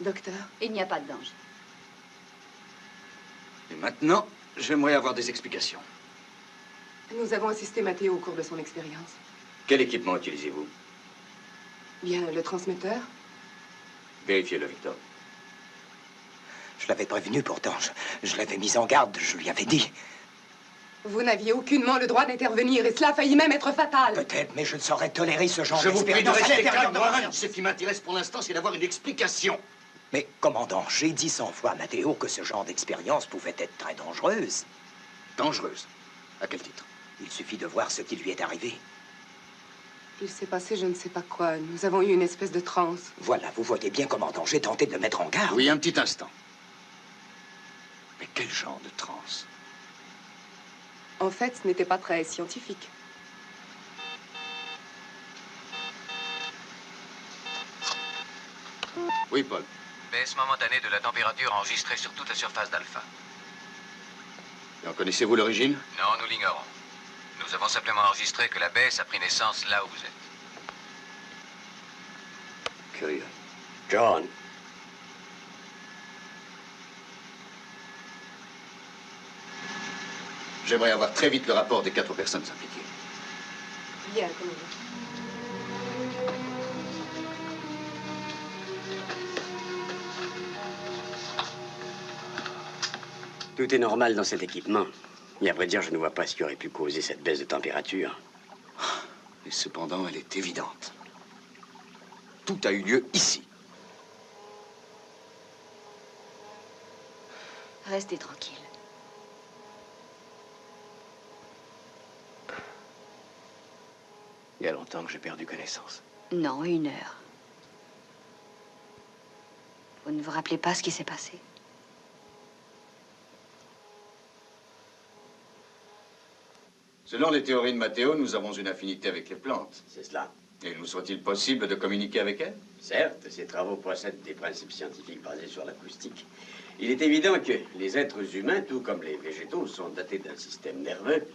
Docteur? Il n'y a pas de danger. Et maintenant, j'aimerais avoir des explications. Nous avons assisté Matteo au cours de son expérience. Quel équipement utilisez-vous? Bien, le transmetteur. Vérifiez-le, Victor. Je l'avais prévenu pourtant. Je l'avais mis en garde, je lui avais dit. Vous n'aviez aucunement le droit d'intervenir et cela a failli même être fatal. Peut-être, mais je ne saurais tolérer ce genre Je vous prie de d'expérience à rester l'intérieur de ma calme. main. Ce qui m'intéresse pour l'instant, c'est d'avoir une explication. Mais, commandant, j'ai dit 100 fois à Matteo que ce genre d'expérience pouvait être très dangereuse. Dangereuse? À quel titre? Il suffit de voir ce qui lui est arrivé. Il s'est passé je ne sais pas quoi. Nous avons eu une espèce de transe. Voilà, vous voyez bien, commandant, j'ai tenté de le mettre en garde. Oui, un petit instant. Mais quel genre de transe? En fait, ce n'était pas très scientifique. Oui, Paul. Baisse momentanée de la température enregistrée sur toute la surface d'Alpha. Et en connaissez-vous l'origine? Non, nous l'ignorons. Nous avons simplement enregistré que la baisse a pris naissance là où vous êtes. Curieux. John. J'aimerais avoir très vite le rapport des 4 personnes impliquées. Bien, commandant. Tout est normal dans cet équipement. Et à vrai dire, je ne vois pas ce qui aurait pu causer cette baisse de température. Et cependant, elle est évidente. Tout a eu lieu ici. Restez tranquille. Il y a longtemps que j'ai perdu connaissance. Non, 1 heure. Vous ne vous rappelez pas ce qui s'est passé? Selon les théories de Matteo, nous avons une affinité avec les plantes. C'est cela. Et nous soit-il possible de communiquer avec elles? Certes, ces travaux procèdent des principes scientifiques basés sur l'acoustique. Il est évident que les êtres humains, tout comme les végétaux, sont dotés d'un système nerveux.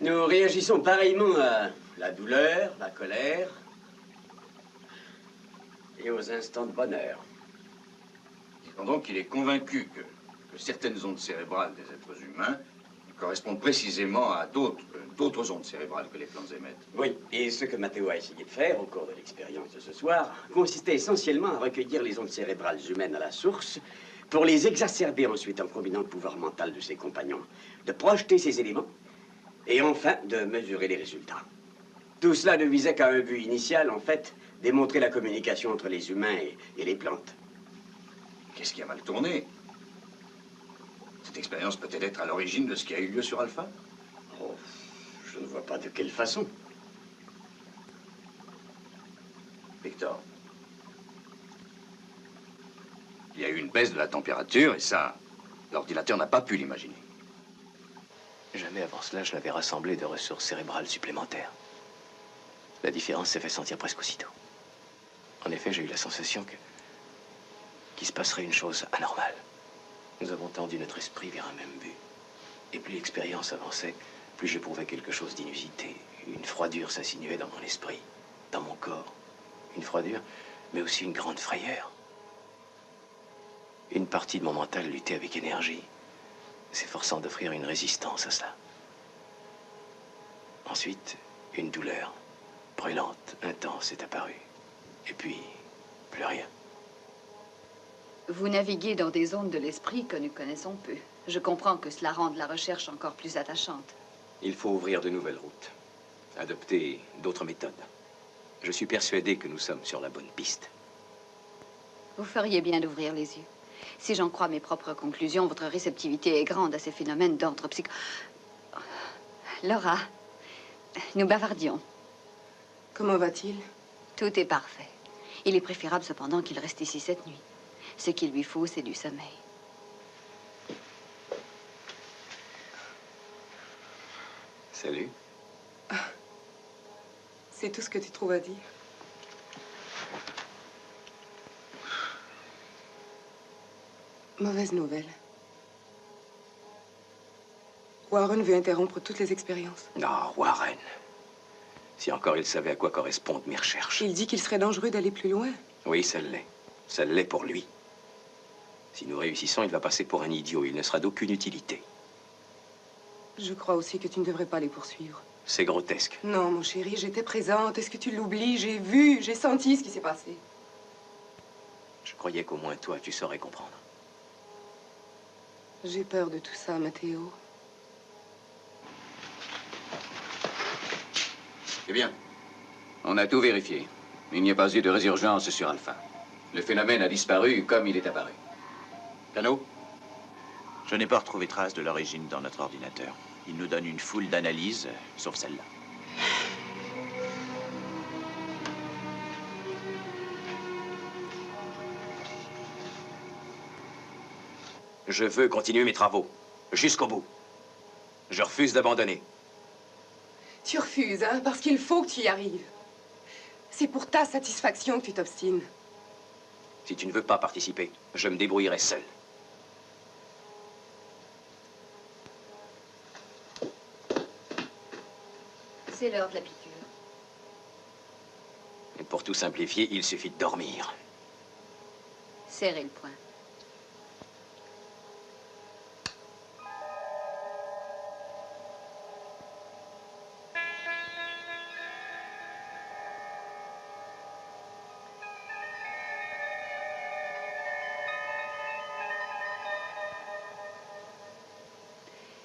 Nous réagissons pareillement à la douleur, la colère et aux instants de bonheur. Disons donc qu'il est convaincu que certaines ondes cérébrales des êtres humains correspondent précisément à d'autres ondes cérébrales que les plantes émettent. Oui, et ce que Matteo a essayé de faire au cours de l'expérience de ce soir consistait essentiellement à recueillir les ondes cérébrales humaines à la source pour les exacerber ensuite en combinant le pouvoir mental de ses compagnons, de projeter ces éléments et enfin de mesurer les résultats. Tout cela ne visait qu'à un but initial, en fait, démontrer la communication entre les humains et les plantes. Qu'est-ce qui a mal tourné? Cette expérience peut-elle être à l'origine de ce qui a eu lieu sur Alpha? Oh, je ne vois pas de quelle façon. Victor, il y a eu une baisse de la température et ça, l'ordinateur n'a pas pu l'imaginer. Jamais avant cela, je n'avais rassemblé de ressources cérébrales supplémentaires. La différence s'est fait sentir presque aussitôt. En effet, j'ai eu la sensation qu'il se passerait une chose anormale. Nous avons tendu notre esprit vers un même but. Et plus l'expérience avançait, plus j'éprouvais quelque chose d'inusité. Une froidure s'insinuait dans mon esprit, dans mon corps. Une froidure, mais aussi une grande frayeur. Une partie de mon mental luttait avec énergie, s'efforçant d'offrir une résistance à cela. Ensuite, une douleur, brûlante, intense, est apparue. Et puis, plus rien. Vous naviguez dans des zones de l'esprit que nous connaissons peu. Je comprends que cela rende la recherche encore plus attachante. Il faut ouvrir de nouvelles routes, adopter d'autres méthodes. Je suis persuadé que nous sommes sur la bonne piste. Vous feriez bien d'ouvrir les yeux. Si j'en crois mes propres conclusions, votre réceptivité est grande à ces phénomènes d'ordre psycho... Laura, nous bavardions. Comment va-t-il? Tout est parfait. Il est préférable cependant qu'il reste ici cette nuit. Ce qu'il lui faut, c'est du sommeil. Salut. C'est tout ce que tu trouves à dire. Mauvaise nouvelle. Warren veut interrompre toutes les expériences. Non, Warren. Si encore il savait à quoi correspondent mes recherches. Il dit qu'il serait dangereux d'aller plus loin. Oui, ça l'est. Ça l'est pour lui. Si nous réussissons, il va passer pour un idiot. Il ne sera d'aucune utilité. Je crois aussi que tu ne devrais pas les poursuivre. C'est grotesque. Non, mon chéri, j'étais présente. Est-ce que tu l'oublies? J'ai vu, j'ai senti ce qui s'est passé. Je croyais qu'au moins toi, tu saurais comprendre. J'ai peur de tout ça, Matteo. Eh bien, on a tout vérifié. Il n'y a pas eu de résurgence sur Alpha. Le phénomène a disparu comme il est apparu. Cano? Je n'ai pas retrouvé trace de l'origine dans notre ordinateur. Il nous donne une foule d'analyses, sauf celle-là. Je veux continuer mes travaux. Jusqu'au bout. Je refuse d'abandonner. Tu refuses, hein, parce qu'il faut que tu y arrives. C'est pour ta satisfaction que tu t'obstines. Si tu ne veux pas participer, je me débrouillerai seul. C'est l'heure de la piqûre. Et pour tout simplifier, il suffit de dormir. Serrez le poing.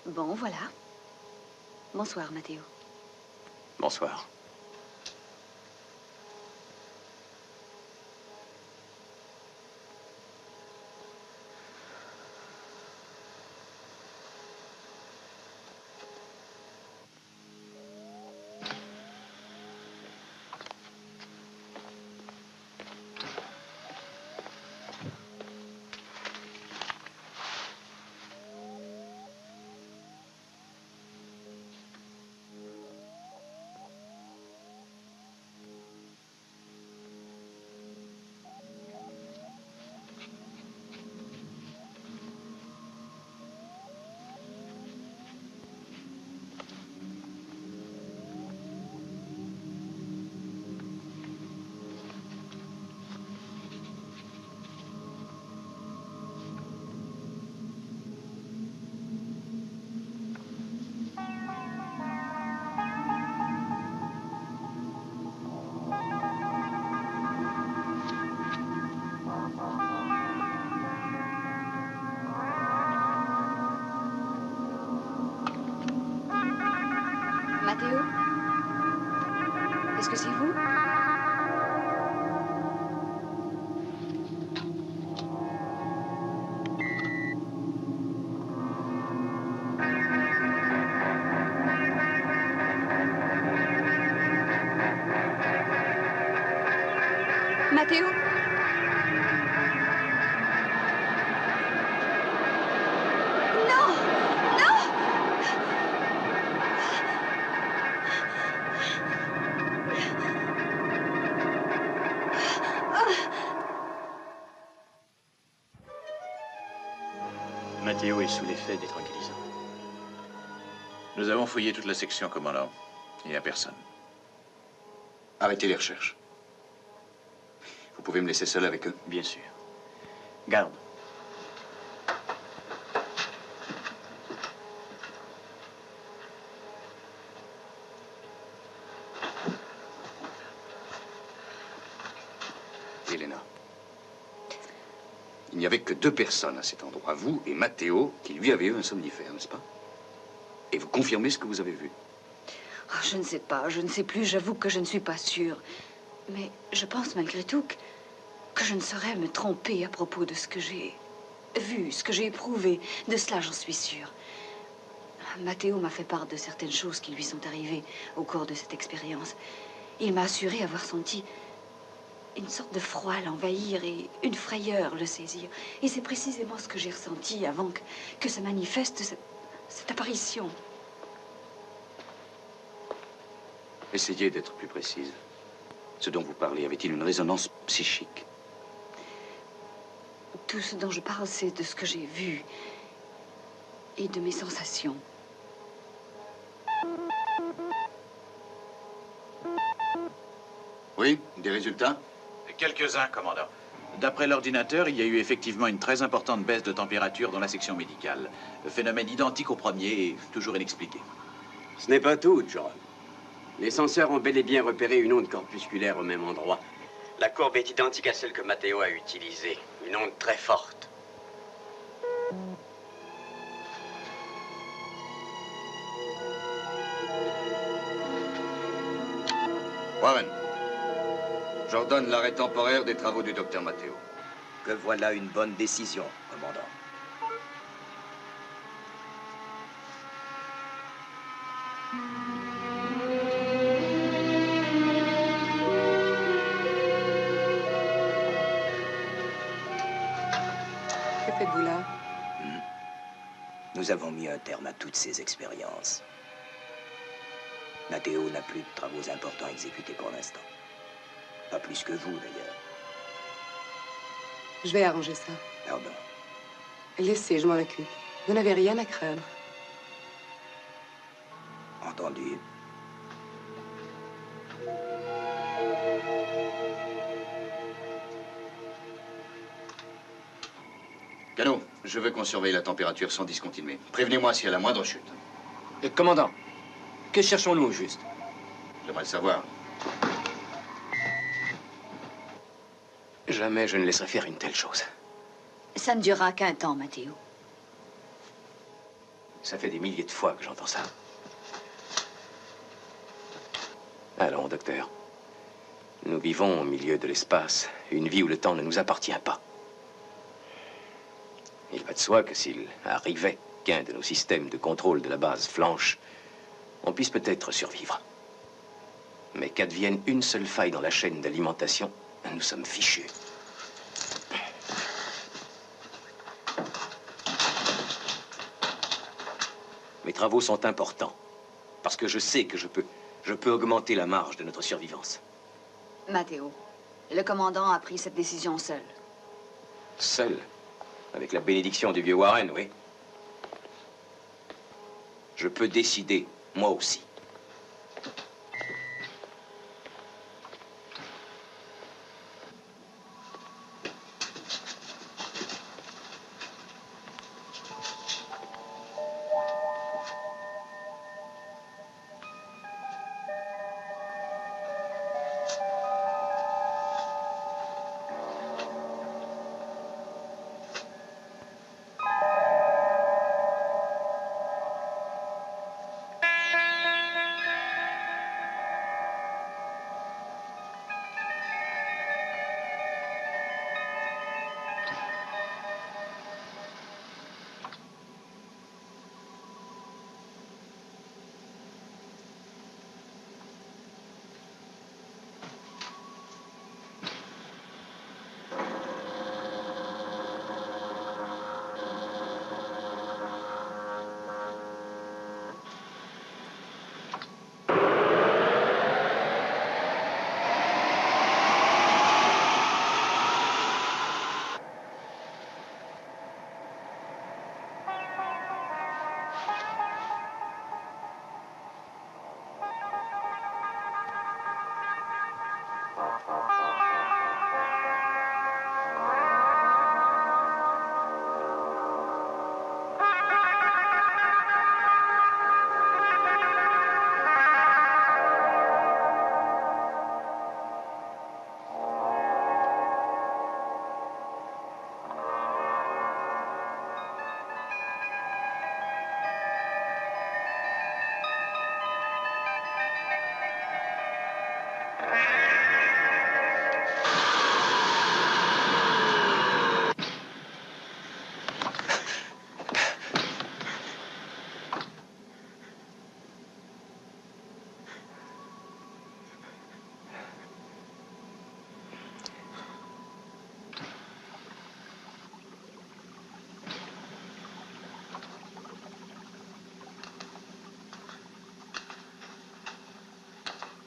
Bon, voilà. Bonsoir, Matteo. Bonsoir. Matteo? Est-ce que c'est vous? Matteo? Non! Non! Matteo est sous l'effet des tranquillisants. Nous avons fouillé toute la section, commandant. Il n'y a personne. Arrêtez les recherches. Vous pouvez me laisser seul avec eux? Bien sûr. Garde. Elena. Il n'y avait que 2 personnes à cet endroit, vous et Matteo, qui lui avait eu un somnifère, n'est-ce pas? Et vous confirmez ce que vous avez vu? Oh, je ne sais pas, je ne sais plus, j'avoue que je ne suis pas sûre. Mais je pense malgré tout que je ne saurais me tromper à propos de ce que j'ai vu, ce que j'ai éprouvé. De cela, j'en suis sûre. Matteo m'a fait part de certaines choses qui lui sont arrivées au cours de cette expérience. Il m'a assuré avoir senti une sorte de froid l'envahir et une frayeur le saisir. Et c'est précisément ce que j'ai ressenti avant que se manifeste cette apparition. Essayez d'être plus précise. Ce dont vous parlez avait-il une résonance psychique? Tout ce dont je parle, c'est de ce que j'ai vu et de mes sensations. Oui, des résultats? Quelques-uns, commandant. D'après l'ordinateur, il y a eu effectivement une très importante baisse de température dans la section médicale. Phénomène identique au premier et toujours inexpliqué. Ce n'est pas tout, John. Les senseurs ont bel et bien repéré une onde corpusculaire au même endroit. La courbe est identique à celle que Matteo a utilisée. Une onde très forte. Warren, j'ordonne l'arrêt temporaire des travaux du docteur Matteo. Que voilà une bonne décision, commandant. Que faites-vous là? Nous avons mis un terme à toutes ces expériences. Matteo n'a plus de travaux importants à exécuter pour l'instant. Pas plus que vous, d'ailleurs. Je vais arranger ça. Pardon. Laissez, je m'en occupe. Vous n'avez rien à craindre. Entendu. Cano, je veux qu'on surveille la température sans discontinuer. Prévenez-moi s'il y a la moindre chute. Commandant, que cherchons-nous au juste? J'aimerais le savoir. Jamais je ne laisserai faire une telle chose. Ça ne durera qu'un temps, Matteo. Ça fait des milliers de fois que j'entends ça. Allons, docteur. Nous vivons au milieu de l'espace, une vie où le temps ne nous appartient pas. Il va de soi que s'il arrivait qu'un de nos systèmes de contrôle de la base flanche, on puisse peut-être survivre. Mais qu'advienne une seule faille dans la chaîne d'alimentation, nous sommes fichus. Mes travaux sont importants, parce que je sais que je peux augmenter la marge de notre survivance. Matteo, le commandant a pris cette décision seul. Seul, avec la bénédiction du vieux Warren, oui. Je peux décider, moi aussi.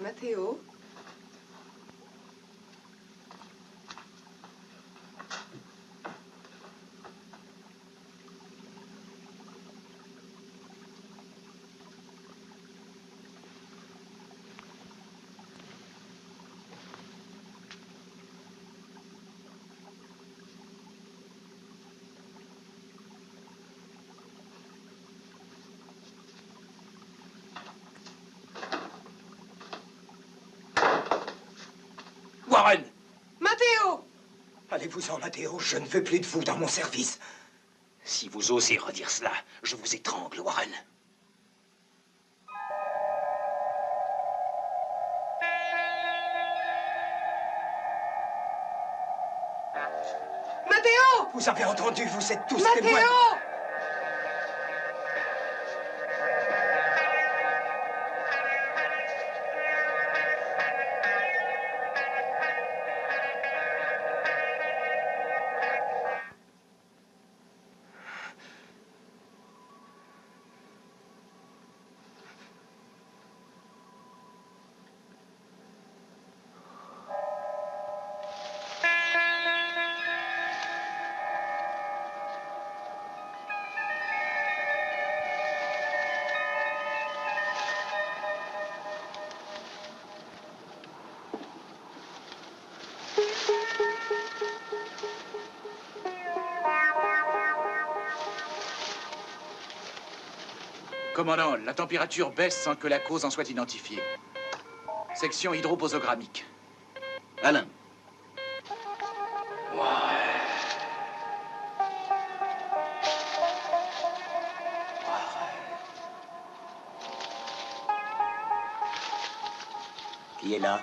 Matteo? Warren! Matteo! Allez-vous-en, Matteo, je ne veux plus de vous dans mon service. Si vous osez redire cela, je vous étrangle, Warren. Matteo! Vous avez entendu, vous êtes tous Matteo! témoins. Commandant, la température baisse sans que la cause en soit identifiée. Section hydroposogrammique. Alain. Qui est là?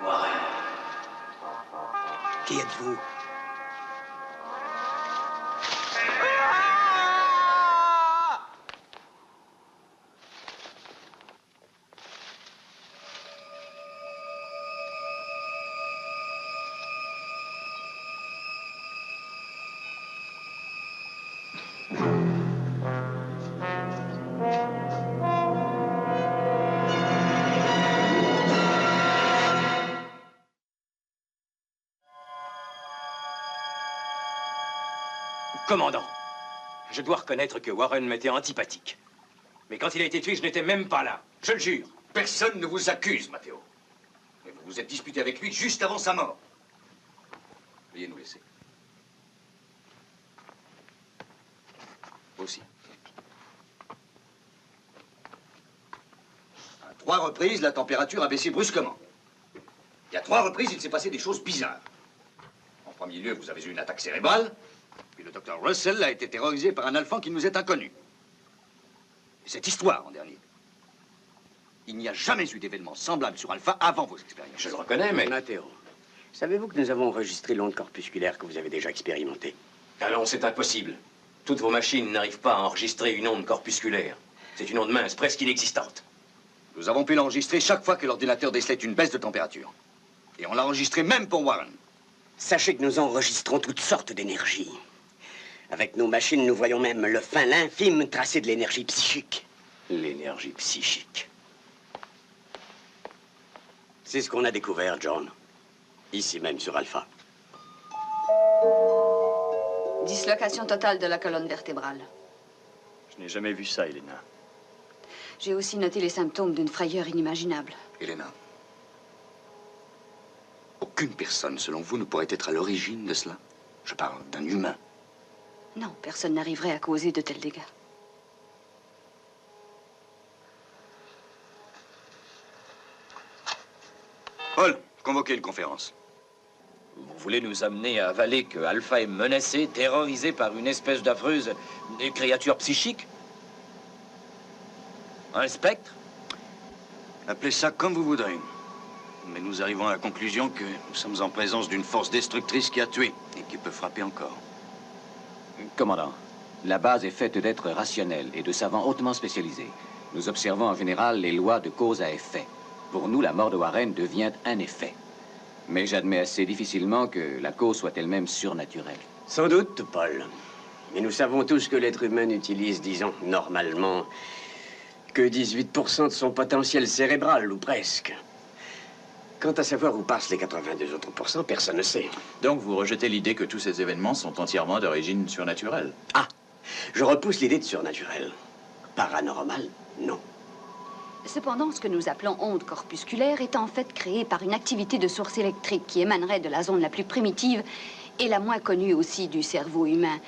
Warren. Qui êtes-vous? Commandant, je dois reconnaître que Warren m'était antipathique. Mais quand il a été tué, je n'étais même pas là. Je le jure. Personne ne vous accuse, Matteo. Mais vous vous êtes disputé avec lui juste avant sa mort. Veuillez nous laisser. Vous aussi. À 3 reprises, la température a baissé brusquement. Et à 3 reprises, il s'est passé des choses bizarres. En premier lieu, vous avez eu une attaque cérébrale. Puis le docteur Russell a été terrorisé par un alphan qui nous est inconnu. Et cette histoire, en dernier. Il n'y a jamais eu d'événement semblable sur Alpha avant vos expériences. Je le reconnais, mais... Matteo, savez-vous que nous avons enregistré l'onde corpusculaire que vous avez déjà expérimentée? Ah non, c'est impossible. Toutes vos machines n'arrivent pas à enregistrer une onde corpusculaire. C'est une onde mince, presque inexistante. Nous avons pu l'enregistrer chaque fois que l'ordinateur décelait une baisse de température. Et on l'a enregistré même pour Warren. Sachez que nous enregistrons toutes sortes d'énergies. Avec nos machines, nous voyons même le fin, l'infime tracé de l'énergie psychique. L'énergie psychique. C'est ce qu'on a découvert, John. Ici même sur Alpha. Dislocation totale de la colonne vertébrale. Je n'ai jamais vu ça, Elena. J'ai aussi noté les symptômes d'une frayeur inimaginable. Elena, aucune personne, selon vous, ne pourrait être à l'origine de cela. Je parle d'un humain. Non, personne n'arriverait à causer de tels dégâts. Paul, convoquez une conférence. Vous voulez nous amener à avaler que Alpha est menacé, terrorisé par une espèce d'affreuse créature psychique? Un spectre? Appelez ça comme vous voudrez. Mais nous arrivons à la conclusion que nous sommes en présence d'une force destructrice qui a tué et qui peut frapper encore. Commandant, la base est faite d'êtres rationnels et de savants hautement spécialisés. Nous observons en général les lois de cause à effet. Pour nous, la mort de Warren devient un effet. Mais j'admets assez difficilement que la cause soit elle-même surnaturelle. Sans doute, Paul. Mais nous savons tous que l'être humain n'utilise, disons, normalement, que 18% de son potentiel cérébral, ou presque. Quant à savoir où passent les 82 autres pourcents, personne ne sait. Donc vous rejetez l'idée que tous ces événements sont entièrement d'origine surnaturelle? Ah, je repousse l'idée de surnaturel. Paranormal, non. Cependant, ce que nous appelons onde corpusculaire est en fait créé par une activité de source électrique qui émanerait de la zone la plus primitive et la moins connue aussi du cerveau humain.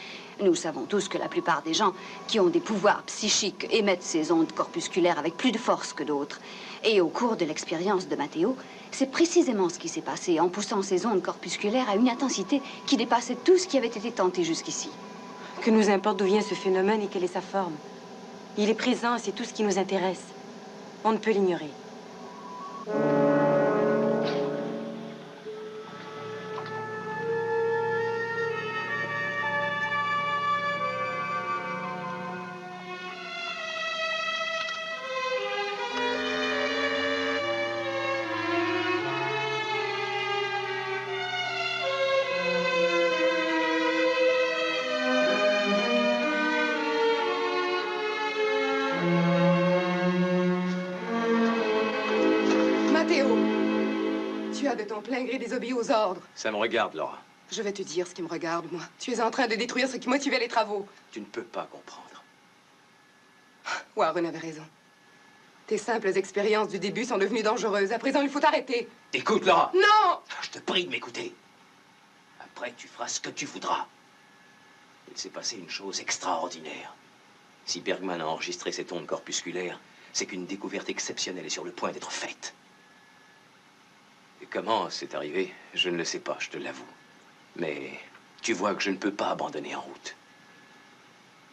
Nous savons tous que la plupart des gens qui ont des pouvoirs psychiques émettent ces ondes corpusculaires avec plus de force que d'autres. Et au cours de l'expérience de Matteo, c'est précisément ce qui s'est passé en poussant ces ondes corpusculaires à une intensité qui dépassait tout ce qui avait été tenté jusqu'ici. Que nous importe d'où vient ce phénomène et quelle est sa forme. Il est présent, c'est tout ce qui nous intéresse. On ne peut l'ignorer. De ton plein gré désobéi aux ordres. Ça me regarde, Laura. Je vais te dire ce qui me regarde, moi. Tu es en train de détruire ce qui motivait les travaux. Tu ne peux pas comprendre. Warren avait raison. Tes simples expériences du début sont devenues dangereuses. À présent, il faut t'arrêter. Écoute, Laura. Non! Je te prie de m'écouter. Après, tu feras ce que tu voudras. Il s'est passé une chose extraordinaire. Si Bergman a enregistré cette onde corpusculaire, c'est qu'une découverte exceptionnelle est sur le point d'être faite. Et comment c'est arrivé, je ne le sais pas, je te l'avoue. Mais tu vois que je ne peux pas abandonner en route.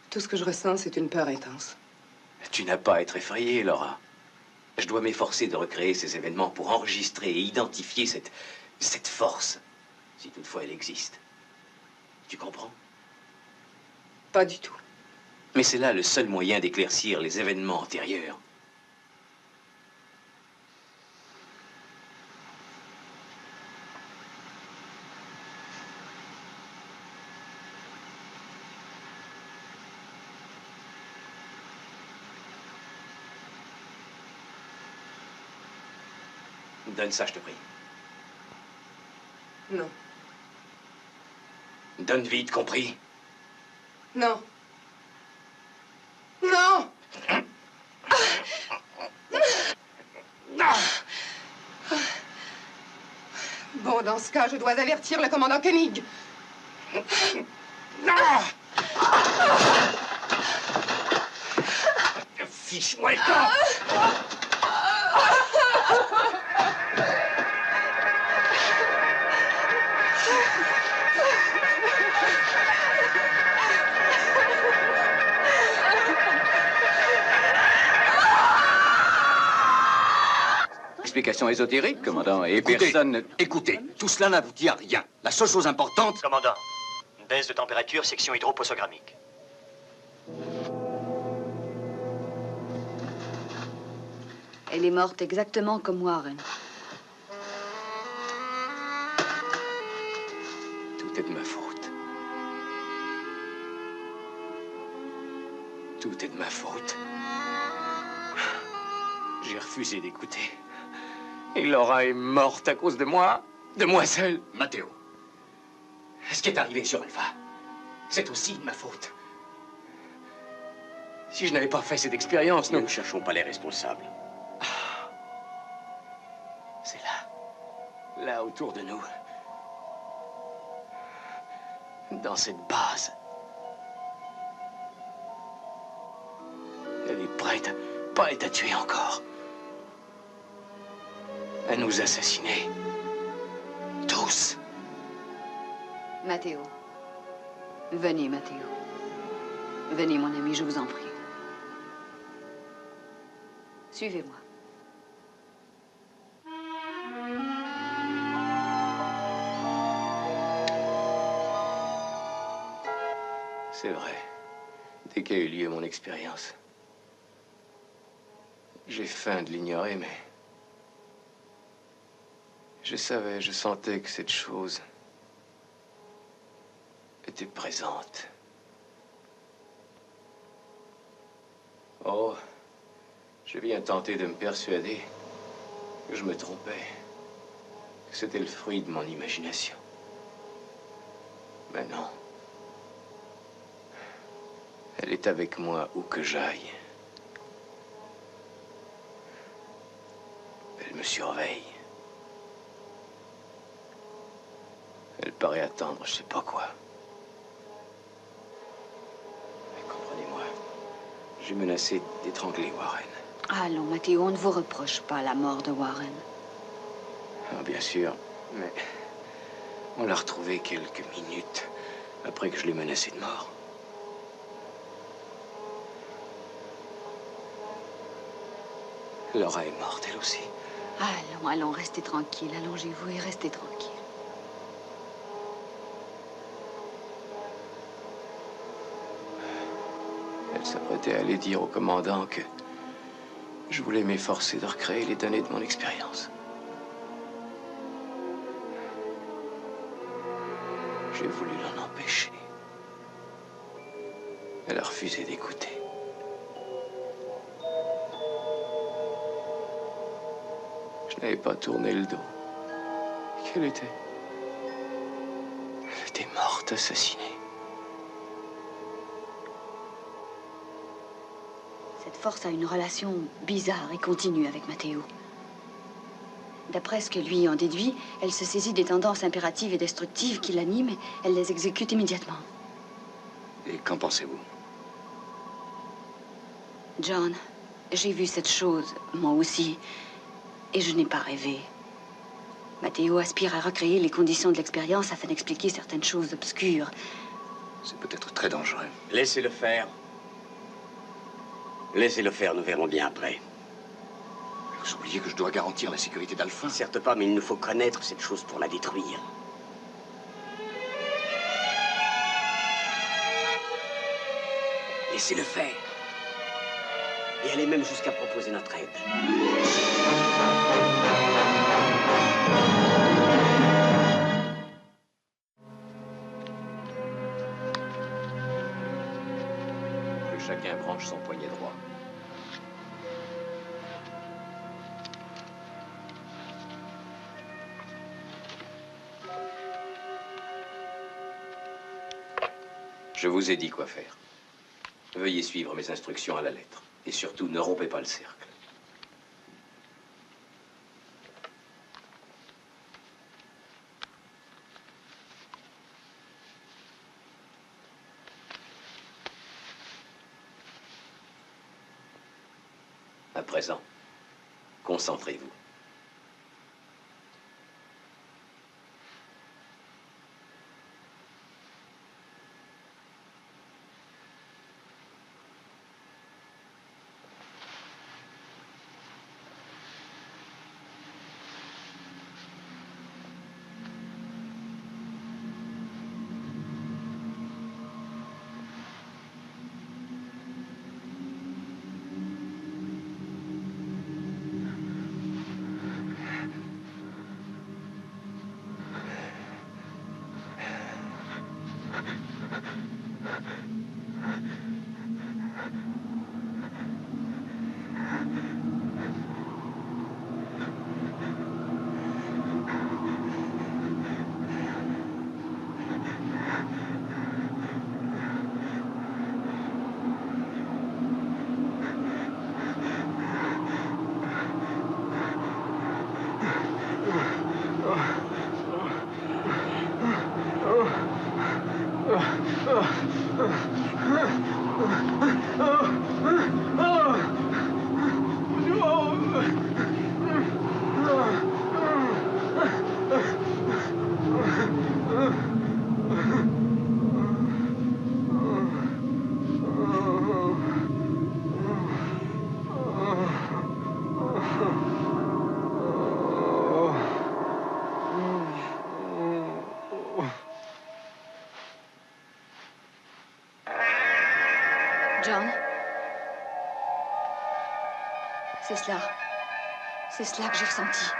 Tout ce que je ressens, c'est une peur intense. Tu n'as pas à être effrayée, Laura. Je dois m'efforcer de recréer ces événements pour enregistrer et identifier cette force, si toutefois elle existe. Tu comprends? Pas du tout. Mais c'est là le seul moyen d'éclaircir les événements antérieurs. Donne ça, je te prie. Non. Donne vite, compris? Non. Non! Bon, dans ce cas, je dois avertir le commandant Koenig. Fiche-moi le camp! Explication ésotérique, commandant, et Écoutez, personne... Écoutez, tout cela n'aboutit à rien. La seule chose importante... Commandant, baisse de température, section hydropossogrammique. Elle est morte exactement comme Warren. Tout est de ma faute. Tout est de ma faute. J'ai refusé d'écouter. Et Laura est morte à cause de moi. De moi seul. Matteo. Ce qui est arrivé sur Alpha, c'est aussi de ma faute. Si je n'avais pas fait cette expérience, Nous ne cherchons pas les responsables. C'est là. Là, autour de nous. Dans cette base. Elle est prête à tuer encore. À nous assassiner. Tous. Matteo. Venez, Matteo. Venez, mon ami, je vous en prie. Suivez-moi. C'est vrai. Dès qu'a eu lieu mon expérience, j'ai faim de l'ignorer, mais... je savais, je sentais que cette chose était présente. Oh, je viens tenter de me persuader que je me trompais, que c'était le fruit de mon imagination. Mais non. Elle est avec moi où que j'aille. me surveille. Elle paraît attendre je sais pas quoi. Mais comprenez-moi, j'ai menacé d'étrangler Warren. Allons, Mathéo, on ne vous reproche pas la mort de Warren. Ah, bien sûr, mais on l'a retrouvé quelques minutes après que je l'ai menacé de mort. Laura est morte, elle aussi. Allons, allons, restez tranquille. Allongez-vous et restez tranquille. Elle s'apprêtait à aller dire au commandant que je voulais m'efforcer de recréer les données de mon expérience. J'ai voulu l'en empêcher. Elle a refusé d'écouter. Je n'avais pas tourné le dos. Qu'elle était... Elle était morte, assassinée. Cette force a une relation bizarre et continue avec Mathéo. D'après ce que lui en déduit, elle se saisit des tendances impératives et destructives qui l'animent et elle les exécute immédiatement. Et qu'en pensez-vous? John, j'ai vu cette chose, moi aussi, et je n'ai pas rêvé. Mathéo aspire à recréer les conditions de l'expérience afin d'expliquer certaines choses obscures. C'est peut-être très dangereux. Laissez-le faire. Laissez-le faire, nous verrons bien après. Vous oubliez que je dois garantir la sécurité d'Alpha? Certes pas, mais il nous faut connaître cette chose pour la détruire. Laissez-le faire. Et allez même jusqu'à proposer notre aide. Que chacun branche son poignet droit. Je vous ai dit quoi faire. Veuillez suivre mes instructions à la lettre. Et surtout, ne rompez pas le cercle. À présent, concentrez-vous. John? C'est cela. C'est cela que j'ai ressenti.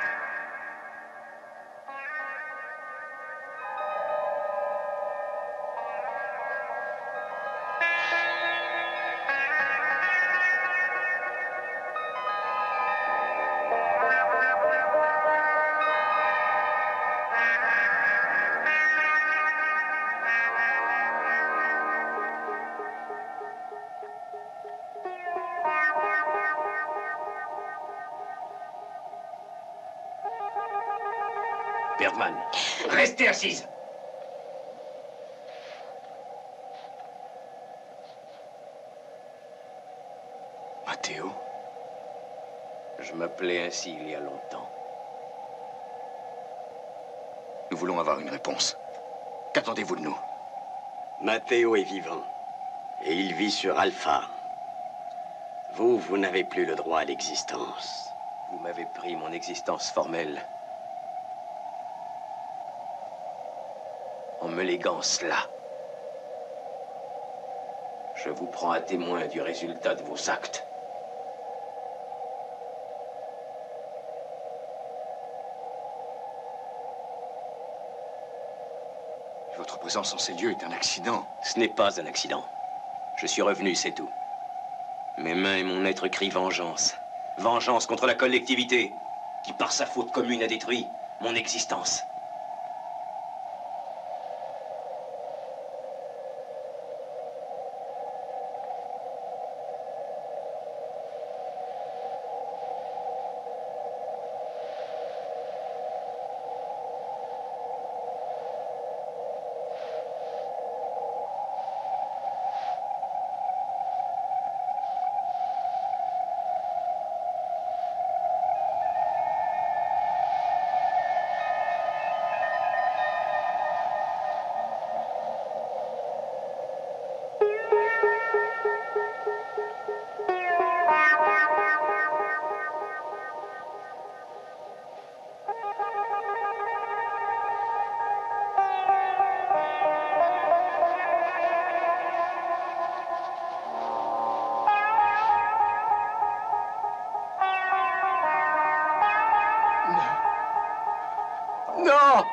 Bergman. Restez assise. Matteo? Je m'appelais ainsi il y a longtemps. Nous voulons avoir une réponse. Qu'attendez-vous de nous? Matteo est vivant. Et il vit sur Alpha. Vous n'avez plus le droit à l'existence. Vous m'avez pris mon existence formelle. En me léguant cela. Je vous prends à témoin du résultat de vos actes. Votre présence en ces lieux est un accident. Ce n'est pas un accident. Je suis revenu, c'est tout. Mes mains et mon être crient vengeance. Vengeance contre la collectivité, qui par sa faute commune a détruit mon existence. Non!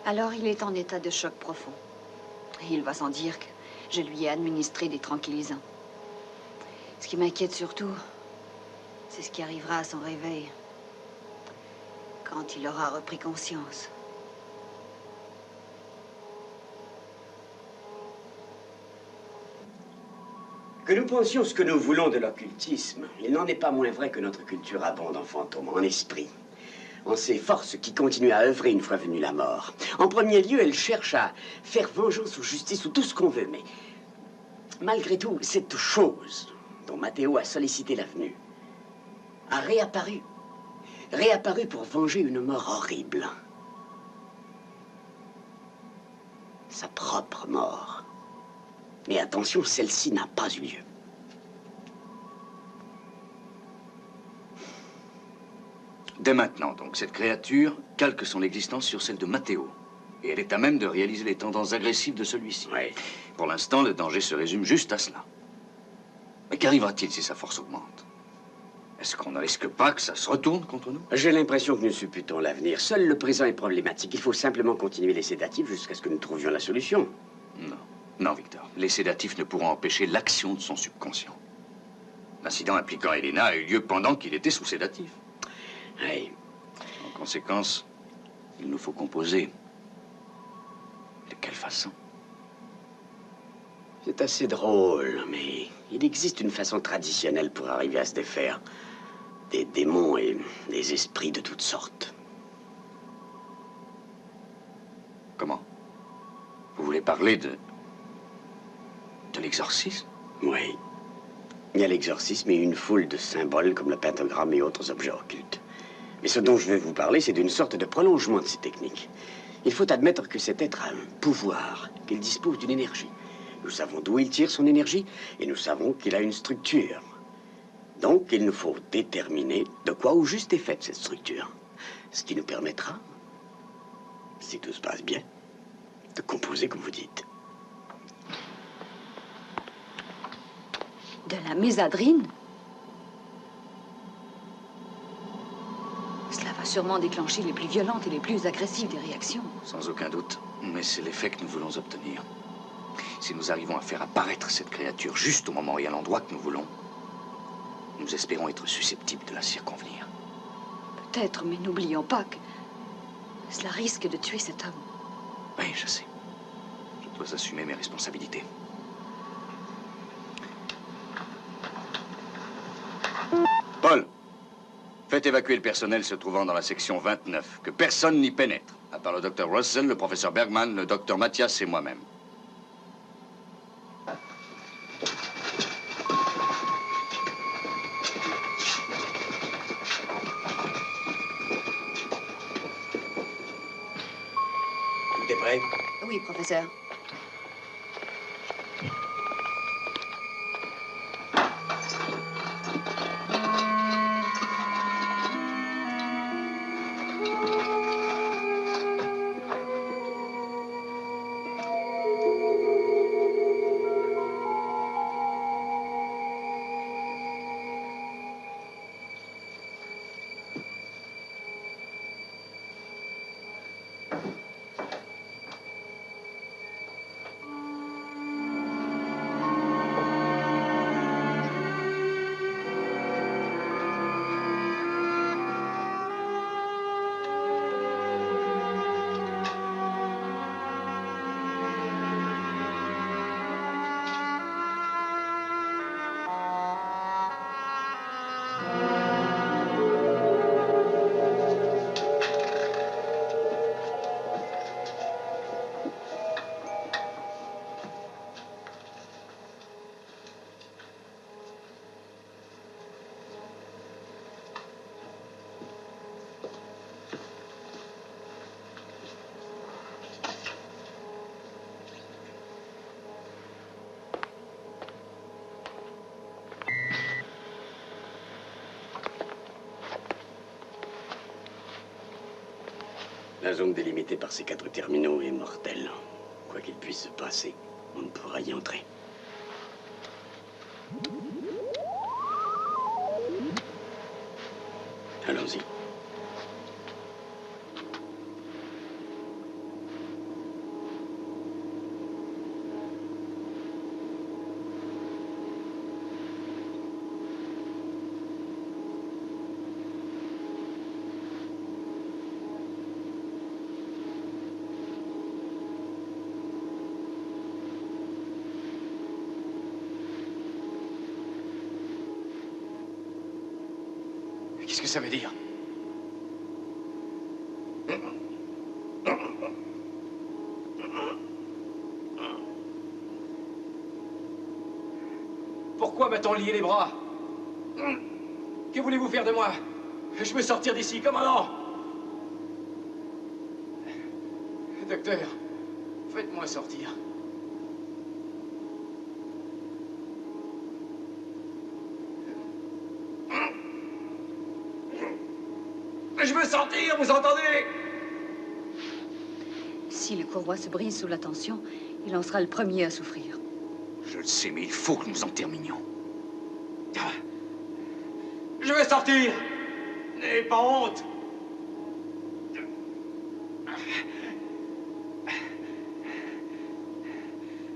Alors, il est en état de choc profond. Et il va sans dire que je lui ai administré des tranquillisants. Ce qui m'inquiète surtout, c'est ce qui arrivera à son réveil, quand il aura repris conscience. Que nous pensions ce que nous voulons de l'occultisme, il n'en est pas moins vrai que notre culture abonde en fantômes, en esprits, en ces forces qui continuent à œuvrer une fois venue la mort. En premier lieu, elle cherche à faire vengeance ou justice ou tout ce qu'on veut, mais malgré tout, cette chose dont Matteo a sollicité l'avenue a réapparu pour venger une mort horrible. Sa propre mort. Mais attention, celle-ci n'a pas eu lieu. Dès maintenant, donc, cette créature calque son existence sur celle de Matteo. Et elle est à même de réaliser les tendances agressives de celui-ci. Oui. Pour l'instant, le danger se résume juste à cela. Mais qu'arrivera-t-il si sa force augmente? Est-ce qu'on ne risque pas que ça se retourne contre nous? J'ai l'impression que nous supputons l'avenir. Seul le présent est problématique. Il faut simplement continuer les sédatifs jusqu'à ce que nous trouvions la solution. Non. Non, Victor. Les sédatifs ne pourront empêcher l'action de son subconscient. L'incident impliquant Elena a eu lieu pendant qu'il était sous sédatif. Oui. En conséquence, il nous faut composer. De quelle façon? C'est assez drôle, mais il existe une façon traditionnelle pour arriver à se défaire des démons et des esprits de toutes sortes. Comment? Vous voulez parler de l'exorcisme? Oui. Il y a l'exorcisme et une foule de symboles comme le pentagramme et autres objets occultes. Mais ce dont je vais vous parler, c'est d'une sorte de prolongement de ces techniques. Il faut admettre que cet être a un pouvoir, qu'il dispose d'une énergie. Nous savons d'où il tire son énergie et nous savons qu'il a une structure. Donc, il nous faut déterminer de quoi au juste est faite cette structure. Ce qui nous permettra, si tout se passe bien, de composer comme vous dites. De la mésadrine? Cela va sûrement déclencher les plus violentes et les plus agressives des réactions. Sans aucun doute, mais c'est l'effet que nous voulons obtenir. Si nous arrivons à faire apparaître cette créature juste au moment et à l'endroit que nous voulons, nous espérons être susceptibles de la circonvenir. Peut-être, mais n'oublions pas que cela risque de tuer cet homme. Oui, je sais. Je dois assumer mes responsabilités. Paul, faites évacuer le personnel se trouvant dans la section 29. Que personne n'y pénètre, à part le docteur Russell, le professeur Bergman, le docteur Mathias et moi-même. Tout est prêt? Oui, professeur. La zone délimitée par ces 4 terminaux est mortelle. Quoi qu'il puisse se passer, on ne pourra y entrer. Allons-y. Qu'est-ce que ça veut dire? Pourquoi m'a-t-on lié les bras? Que voulez-vous faire de moi? Je veux sortir d'ici, commandant! Docteur, faites-moi sortir. Je veux sortir, vous entendez? Si le courroie se brise sous la tension, il en sera le premier à souffrir. Je le sais, mais il faut que nous en terminions. Je veux sortir! N'ayez pas honte!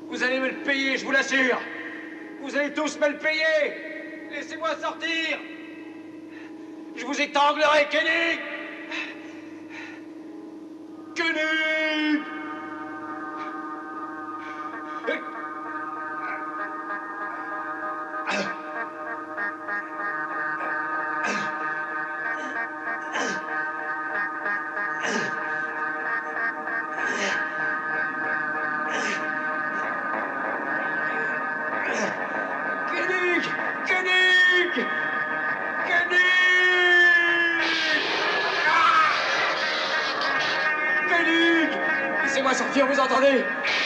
Vous allez me le payer, je vous l'assure! Vous allez tous me le payer! Laissez-moi sortir! Je vous étranglerai, Koenig! Koenig! Koenig! Koenig! Koenig! Koenig! Laissez-moi sortir, vous entendez?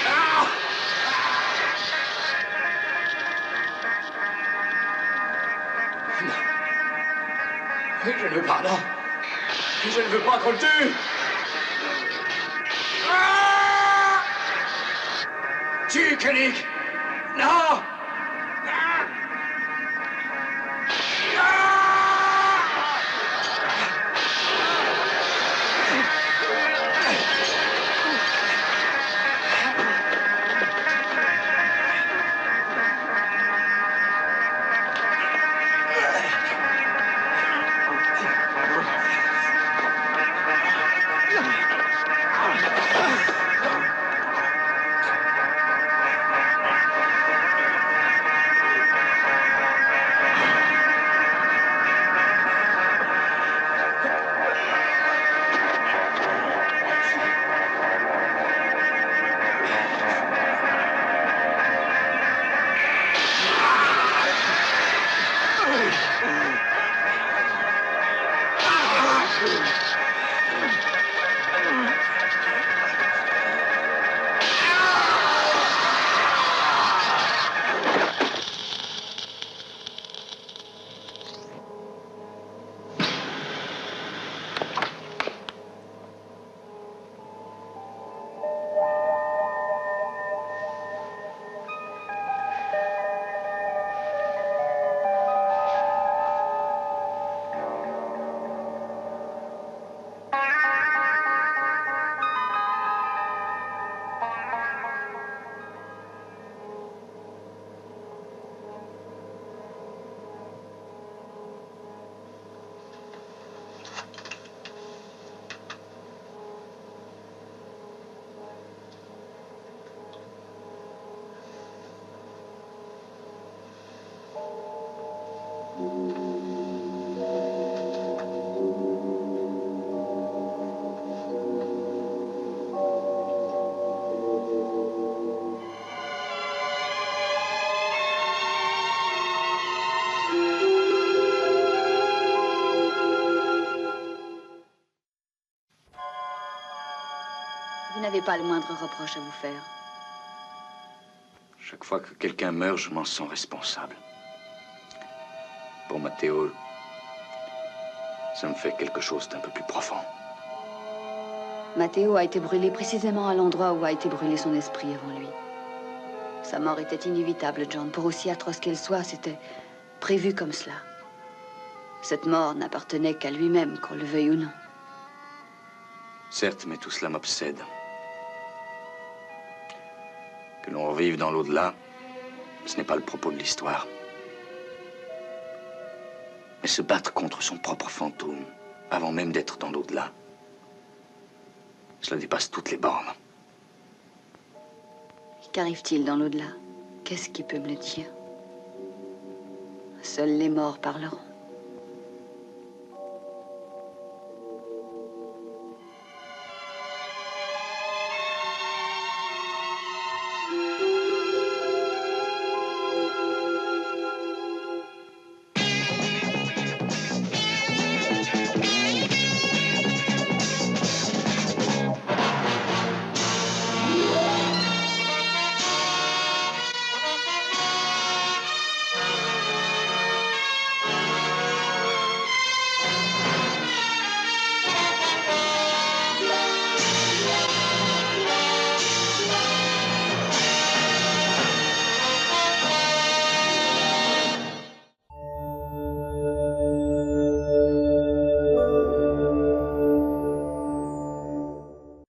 Ah! Non. Je ne veux pas, non. Je ne veux pas qu'on le tue. Ah! Tue, Koenig. Non. Vous n'avez pas le moindre reproche à vous faire. Chaque fois que quelqu'un meurt, je m'en sens responsable. Pour Matteo, ça me fait quelque chose d'un peu plus profond. Matteo a été brûlé précisément à l'endroit où a été brûlé son esprit avant lui. Sa mort était inévitable, John. Pour aussi atroce qu'elle soit, c'était prévu comme cela. Cette mort n'appartenait qu'à lui-même, qu'on le veuille ou non. Certes, mais tout cela m'obsède. Que l'on revive dans l'au-delà, ce n'est pas le propos de l'histoire. Mais se battre contre son propre fantôme, avant même d'être dans l'au-delà, cela dépasse toutes les bornes. Qu'arrive-t-il dans l'au-delà? Qu'est-ce qui peut me le dire? Seuls les morts parleront.